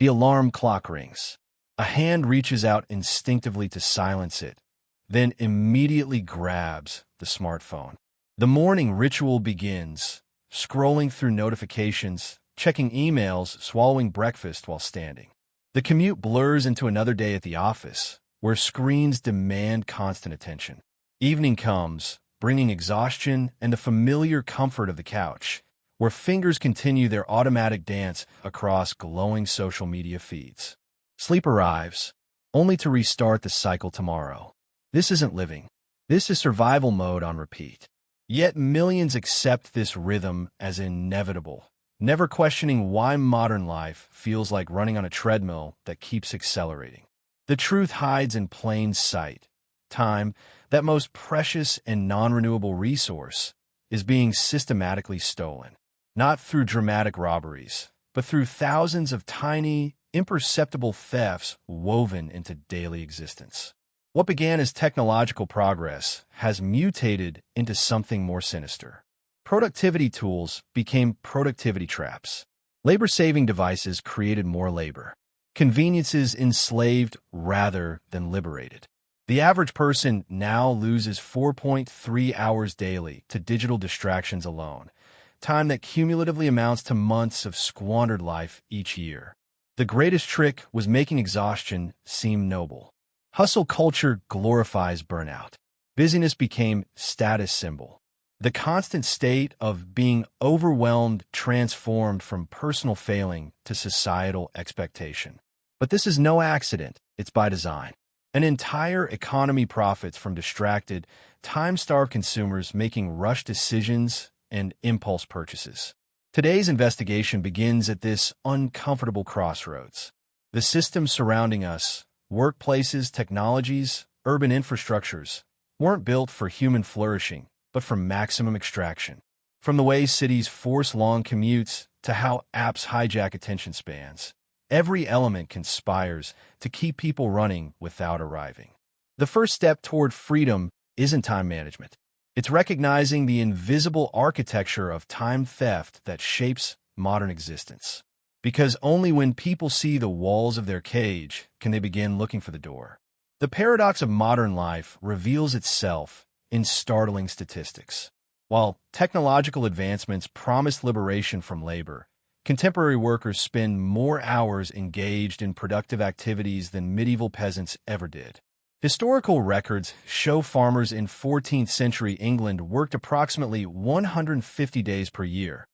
The alarm clock rings. A hand reaches out instinctively to silence it, then immediately grabs the smartphone. The morning ritual begins, scrolling through notifications, checking emails, swallowing breakfast while standing. The commute blurs into another day at the office, where screens demand constant attention. Evening comes, bringing exhaustion and the familiar comfort of the couch, where fingers continue their automatic dance across glowing social media feeds. Sleep arrives, only to restart the cycle tomorrow. This isn't living. This is survival mode on repeat. Yet millions accept this rhythm as inevitable, never questioning why modern life feels like running on a treadmill that keeps accelerating. The truth hides in plain sight. Time, that most precious and non-renewable resource, is being systematically stolen. Not through dramatic robberies, but through thousands of tiny, imperceptible thefts woven into daily existence. What began as technological progress has mutated into something more sinister. Productivity tools became productivity traps. Labor-saving devices created more labor. Conveniences enslaved rather than liberated. The average person now loses 4.3 hours daily to digital distractions alone, time that cumulatively amounts to months of squandered life each year. The greatest trick was making exhaustion seem noble. Hustle culture glorifies burnout. Busyness became status symbol. The constant state of being overwhelmed transformed from personal failing to societal expectation. But this is no accident, it's by design. An entire economy profits from distracted, time-starved consumers making rushed decisions and impulse purchases. Today's investigation begins at this uncomfortable crossroads. The systems surrounding us, workplaces, technologies, urban infrastructures, weren't built for human flourishing, but for maximum extraction. From the way cities force long commutes to how apps hijack attention spans, every element conspires to keep people running without arriving. The first step toward freedom isn't time management. It's recognizing the invisible architecture of time theft that shapes modern existence. Because only when people see the walls of their cage can they begin looking for the door. The paradox of modern life reveals itself in startling statistics. While technological advancements promise liberation from labor, contemporary workers spend more hours engaged in productive activities than medieval peasants ever did. Historical records show farmers in 14th century England worked approximately 150 days per year,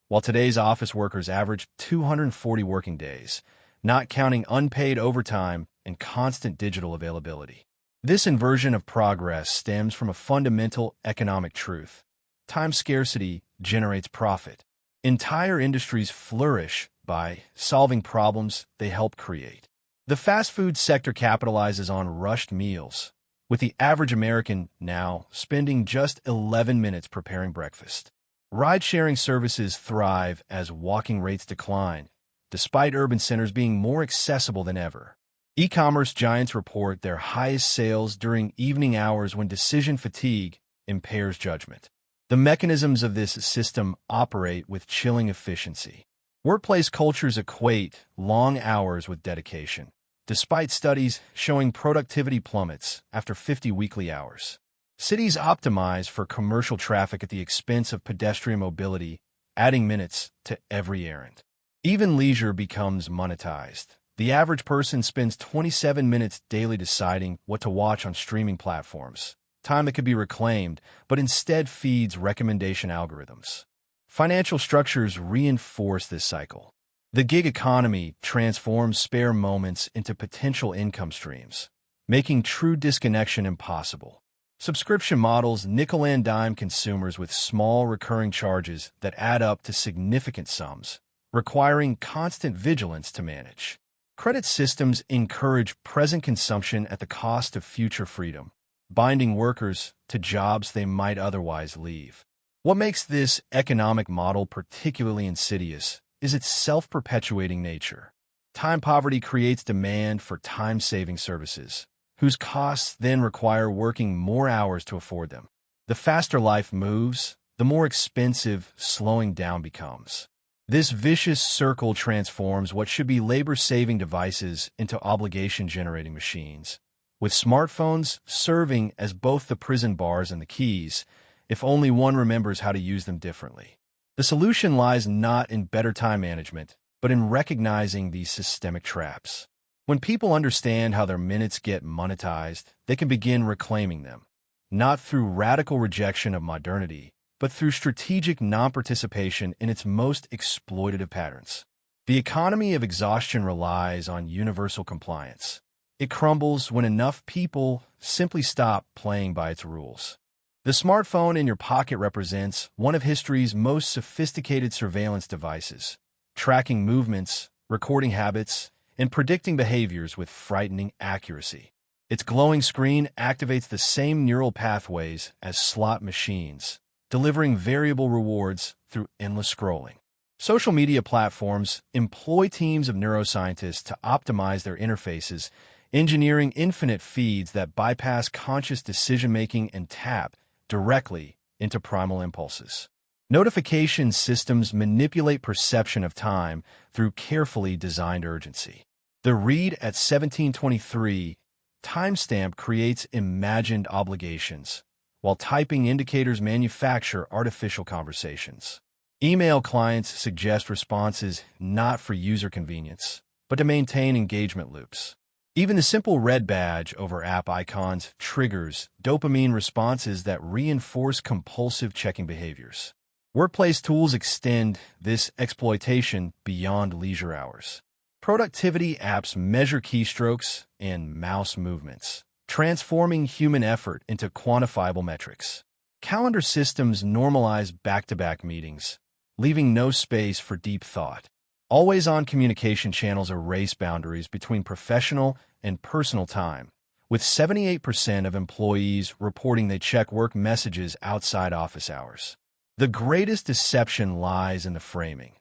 while today's office workers average 240 working days, not counting unpaid overtime and constant digital availability. This inversion of progress stems from a fundamental economic truth. Time scarcity generates profit. Entire industries flourish by solving problems they help create. The fast food sector capitalizes on rushed meals, with the average American now spending just 11 minutes preparing breakfast. Ride-sharing services thrive as walking rates decline, despite urban centers being more accessible than ever. E-commerce giants report their highest sales during evening hours when decision fatigue impairs judgment. The mechanisms of this system operate with chilling efficiency. Workplace cultures equate long hours with dedication, despite studies showing productivity plummets after 50 weekly hours. Cities optimize for commercial traffic at the expense of pedestrian mobility, adding minutes to every errand. Even leisure becomes monetized. The average person spends 27 minutes daily deciding what to watch on streaming platforms, time that could be reclaimed, but instead feeds recommendation algorithms. Financial structures reinforce this cycle. The gig economy transforms spare moments into potential income streams, making true disconnection impossible. Subscription models nickel-and-dime consumers with small recurring charges that add up to significant sums, requiring constant vigilance to manage. Credit systems encourage present consumption at the cost of future freedom, binding workers to jobs they might otherwise leave. What makes this economic model particularly insidious is its self-perpetuating nature. Time poverty creates demand for time-saving services, whose costs then require working more hours to afford them. The faster life moves, the more expensive slowing down becomes. This vicious circle transforms what should be labor-saving devices into obligation-generating machines, with smartphones serving as both the prison bars and the keys, if only one remembers how to use them differently. The solution lies not in better time management, but in recognizing these systemic traps. When people understand how their minutes get monetized, they can begin reclaiming them, not through radical rejection of modernity, but through strategic non-participation in its most exploitative patterns. The economy of exhaustion relies on universal compliance. It crumbles when enough people simply stop playing by its rules. The smartphone in your pocket represents one of history's most sophisticated surveillance devices, tracking movements, recording habits, and predicting behaviors with frightening accuracy. Its glowing screen activates the same neural pathways as slot machines, delivering variable rewards through endless scrolling. Social media platforms employ teams of neuroscientists to optimize their interfaces, engineering infinite feeds that bypass conscious decision-making and tap directly into primal impulses. Notification systems manipulate perception of time through carefully designed urgency. The read at 1723 timestamp creates imagined obligations, while typing indicators manufacture artificial conversations. Email clients suggest responses not for user convenience, but to maintain engagement loops. Even the simple red badge over app icons triggers dopamine responses that reinforce compulsive checking behaviors. Workplace tools extend this exploitation beyond leisure hours. Productivity apps measure keystrokes and mouse movements, transforming human effort into quantifiable metrics. Calendar systems normalize back-to-back meetings, leaving no space for deep thought. Always-on communication channels erase boundaries between professional and personal time, with 78% of employees reporting they check work messages outside office hours. The greatest deception lies in the framing.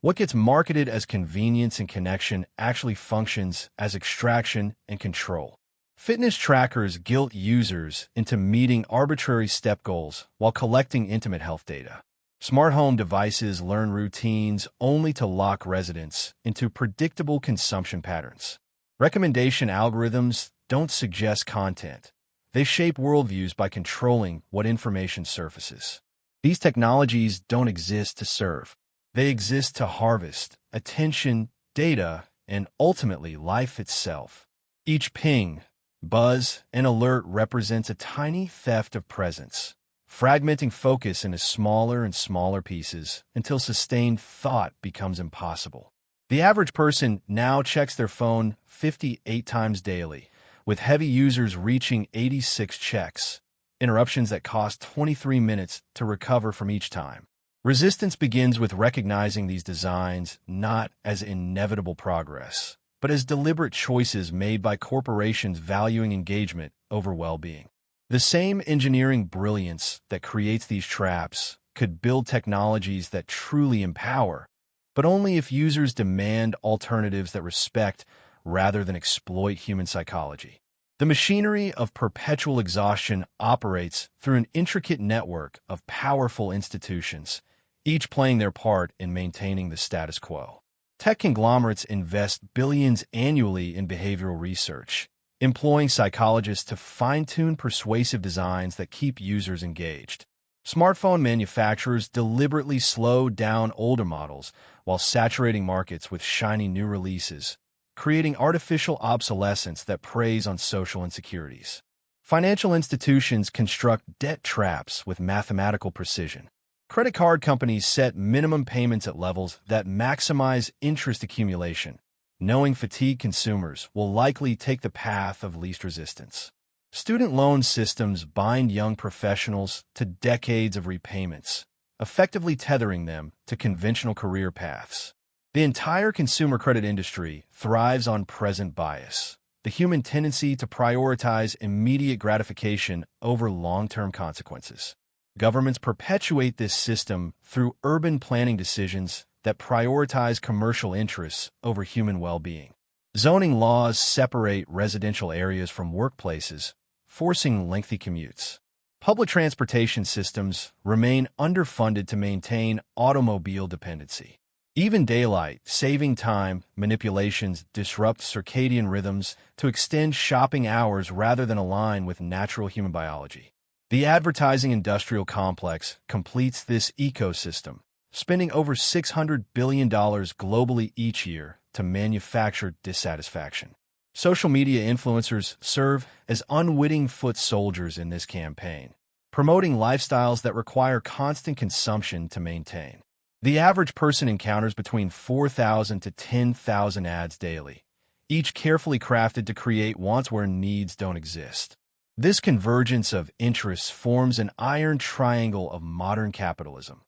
What gets marketed as convenience and connection actually functions as extraction and control. Fitness trackers guilt users into meeting arbitrary step goals while collecting intimate health data. Smart home devices learn routines only to lock residents into predictable consumption patterns. Recommendation algorithms don't suggest content. They shape worldviews by controlling what information surfaces. These technologies don't exist to serve. They exist to harvest attention, data, and ultimately life itself. Each ping, buzz, and alert represents a tiny theft of presence, fragmenting focus into smaller and smaller pieces until sustained thought becomes impossible. The average person now checks their phone 58 times daily, with heavy users reaching 86 checks, interruptions that cost 23 minutes to recover from each time. Resistance begins with recognizing these designs not as inevitable progress, but as deliberate choices made by corporations valuing engagement over well-being. The same engineering brilliance that creates these traps could build technologies that truly empower, but only if users demand alternatives that respect rather than exploit human psychology. The machinery of perpetual exhaustion operates through an intricate network of powerful institutions, each playing their part in maintaining the status quo. Tech conglomerates invest billions annually in behavioral research, employing psychologists to fine-tune persuasive designs that keep users engaged. Smartphone manufacturers deliberately slow down older models while saturating markets with shiny new releases, creating artificial obsolescence that preys on social insecurities. Financial institutions construct debt traps with mathematical precision. Credit card companies set minimum payments at levels that maximize interest accumulation, knowing fatigued consumers will likely take the path of least resistance. Student loan systems bind young professionals to decades of repayments, effectively tethering them to conventional career paths. The entire consumer credit industry thrives on present bias, the human tendency to prioritize immediate gratification over long-term consequences. Governments perpetuate this system through urban planning decisions that prioritize commercial interests over human well-being. Zoning laws separate residential areas from workplaces, forcing lengthy commutes. Public transportation systems remain underfunded to maintain automobile dependency. Even daylight, saving time, manipulations disrupt circadian rhythms to extend shopping hours rather than align with natural human biology. The advertising industrial complex completes this ecosystem, spending over $600 billion globally each year to manufacture dissatisfaction. Social media influencers serve as unwitting foot soldiers in this campaign, promoting lifestyles that require constant consumption to maintain. The average person encounters between 4,000 to 10,000 ads daily, each carefully crafted to create wants where needs don't exist. This convergence of interests forms an iron triangle of modern capitalism.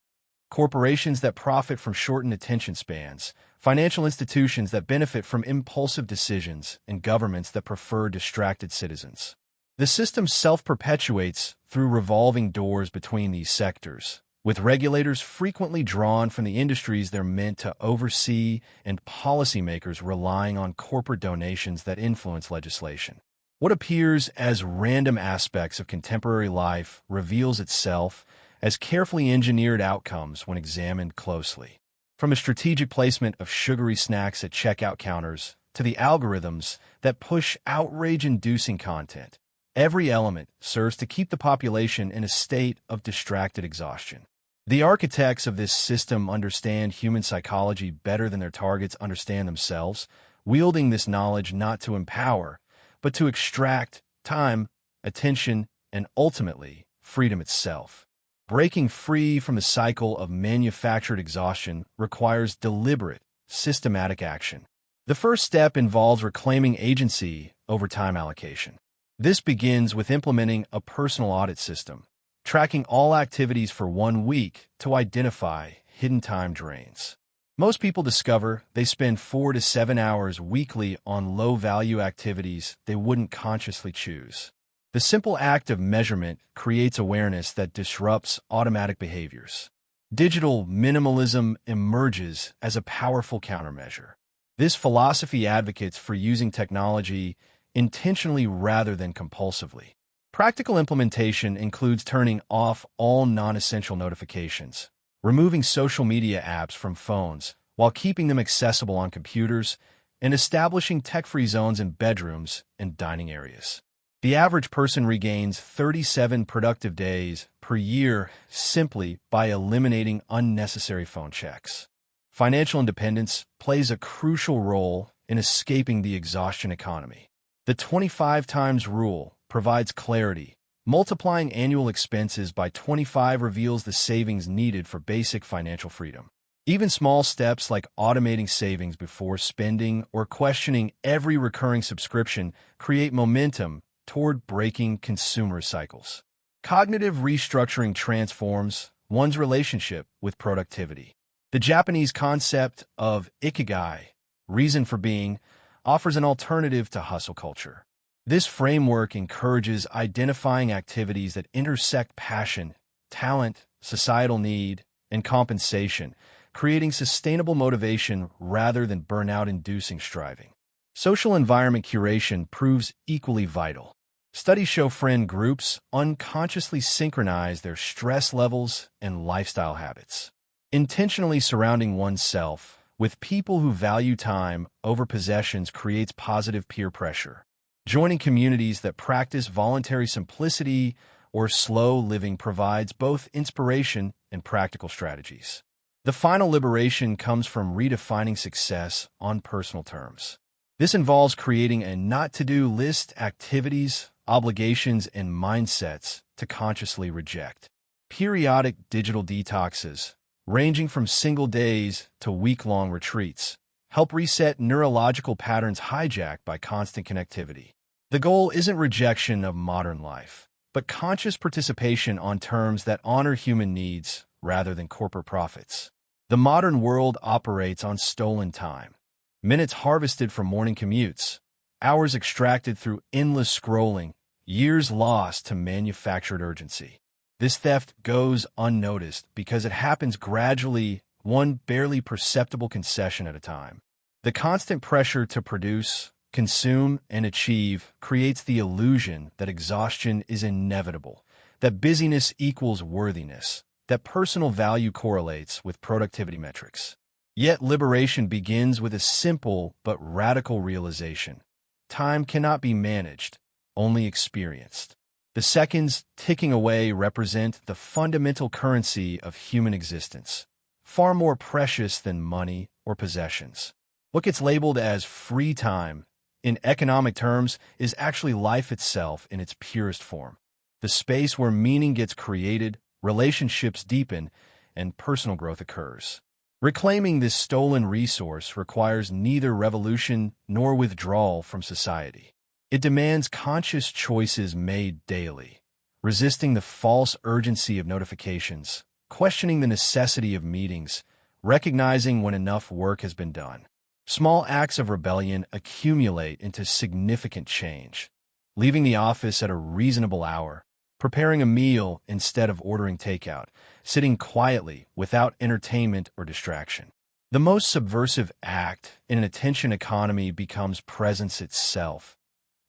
Corporations that profit from shortened attention spans, financial institutions that benefit from impulsive decisions, and governments that prefer distracted citizens. The system self-perpetuates through revolving doors between these sectors, with regulators frequently drawn from the industries they're meant to oversee and policymakers relying on corporate donations that influence legislation. What appears as random aspects of contemporary life reveals itself as carefully engineered outcomes when examined closely. From a strategic placement of sugary snacks at checkout counters to the algorithms that push outrage-inducing content, every element serves to keep the population in a state of distracted exhaustion. The architects of this system understand human psychology better than their targets understand themselves, wielding this knowledge not to empower, but to extract time, attention, and ultimately, freedom itself. Breaking free from the cycle of manufactured exhaustion requires deliberate, systematic action. The first step involves reclaiming agency over time allocation. This begins with implementing a personal audit system, tracking all activities for 1 week to identify hidden time drains. Most people discover they spend 4 to 7 hours weekly on low-value activities they wouldn't consciously choose. The simple act of measurement creates awareness that disrupts automatic behaviors. Digital minimalism emerges as a powerful countermeasure. This philosophy advocates for using technology intentionally rather than compulsively. Practical implementation includes turning off all non-essential notifications, removing social media apps from phones while keeping them accessible on computers, and establishing tech-free zones in bedrooms and dining areas. The average person regains 37 productive days per year simply by eliminating unnecessary phone checks. Financial independence plays a crucial role in escaping the exhaustion economy. The 25 times rule provides clarity. Multiplying annual expenses by 25 reveals the savings needed for basic financial freedom. Even small steps like automating savings before spending or questioning every recurring subscription create momentum toward breaking consumer cycles. Cognitive restructuring transforms one's relationship with productivity. The Japanese concept of ikigai, reason for being, offers an alternative to hustle culture. This framework encourages identifying activities that intersect passion, talent, societal need, and compensation, creating sustainable motivation rather than burnout-inducing striving. Social environment curation proves equally vital. Studies show friend groups unconsciously synchronize their stress levels and lifestyle habits. Intentionally surrounding oneself with people who value time over possessions creates positive peer pressure. Joining communities that practice voluntary simplicity or slow living provides both inspiration and practical strategies. The final liberation comes from redefining success on personal terms. This involves creating a not-to-do list, activities, obligations, and mindsets to consciously reject. Periodic digital detoxes, ranging from single days to week-long retreats, help reset neurological patterns hijacked by constant connectivity. The goal isn't rejection of modern life, but conscious participation on terms that honor human needs rather than corporate profits. The modern world operates on stolen time. Minutes harvested from morning commutes, hours extracted through endless scrolling, years lost to manufactured urgency. This theft goes unnoticed because it happens gradually, one barely perceptible concession at a time. The constant pressure to produce, consume, and achieve creates the illusion that exhaustion is inevitable, that busyness equals worthiness, that personal value correlates with productivity metrics. Yet liberation begins with a simple but radical realization. Time cannot be managed, only experienced. The seconds ticking away represent the fundamental currency of human existence, far more precious than money or possessions. What gets labeled as free time, in economic terms, is actually life itself in its purest form. The space where meaning gets created, relationships deepen, and personal growth occurs. Reclaiming this stolen resource requires neither revolution nor withdrawal from society. It demands conscious choices made daily, resisting the false urgency of notifications, questioning the necessity of meetings, recognizing when enough work has been done. Small acts of rebellion accumulate into significant change. Leaving the office at a reasonable hour, preparing a meal instead of ordering takeout, sitting quietly without entertainment or distraction. The most subversive act in an attention economy becomes presence itself,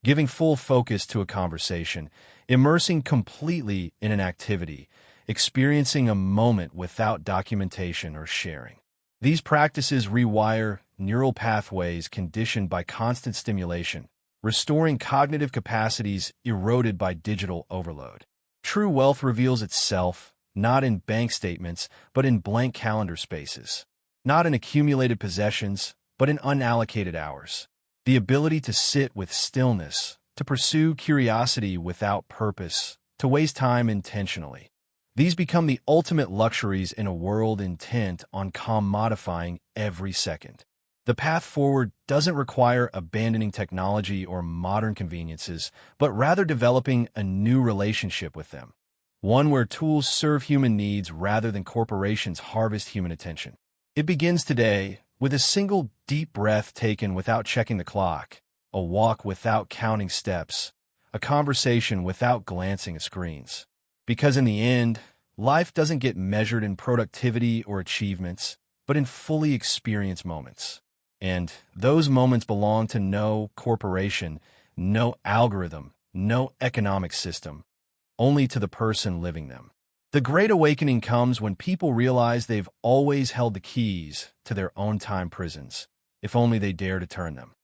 giving full focus to a conversation, immersing completely in an activity, experiencing a moment without documentation or sharing. These practices rewire neural pathways conditioned by constant stimulation, restoring cognitive capacities eroded by digital overload. True wealth reveals itself not in bank statements, but in blank calendar spaces, not in accumulated possessions, but in unallocated hours. The ability to sit with stillness, to pursue curiosity without purpose, to waste time intentionally. These become the ultimate luxuries in a world intent on commodifying every second. The path forward doesn't require abandoning technology or modern conveniences, but rather developing a new relationship with them, one where tools serve human needs rather than corporations harvest human attention. It begins today with a single deep breath taken without checking the clock, a walk without counting steps, a conversation without glancing at screens. Because in the end, life doesn't get measured in productivity or achievements, but in fully experienced moments. And those moments belong to no corporation, no algorithm, no economic system, only to the person living them. The Great Awakening comes when people realize they've always held the keys to their own time prisons, if only they dare to turn them.